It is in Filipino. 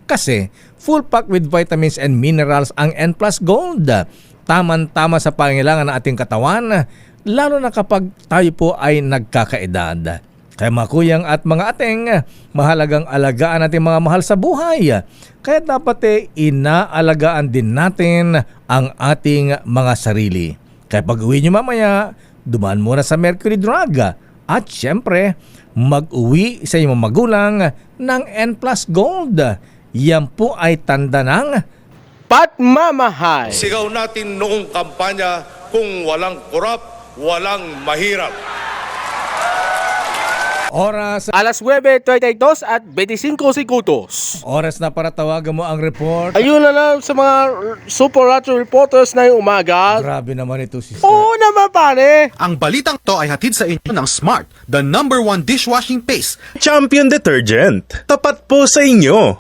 Kasi full pack with vitamins and minerals ang N Plus Gold. Taman-tama sa pangailangan ng ating katawan, lalo na kapag tayo po ay nagkakaedad. Kaya mga kuyang at mga ateng, mahalagang alagaan natin mga mahal sa buhay. Kaya dapat inaalagaan din natin ang ating mga sarili. Kaya pag uwi nyo mamaya, dumaan muna sa Mercury Drug. At syempre, mag-uwi sa inyong magulang ng N Plus Gold. Yan po ay tanda ng Pagmamahal. Sigaw natin noong kampanya, kung walang korap, walang mahirap. oras. Alas 9:32 at 25 segundos. Oras na para tawagan mo ang report. Ayun na lang sa mga Super Ratio reporters na yung umaga. Grabe naman ito, sister. Oo naman pare. Ang balitang to ay hatid sa inyo ng Smart, the #1 dishwashing paste. Champion Detergent. Tapat po sa inyo.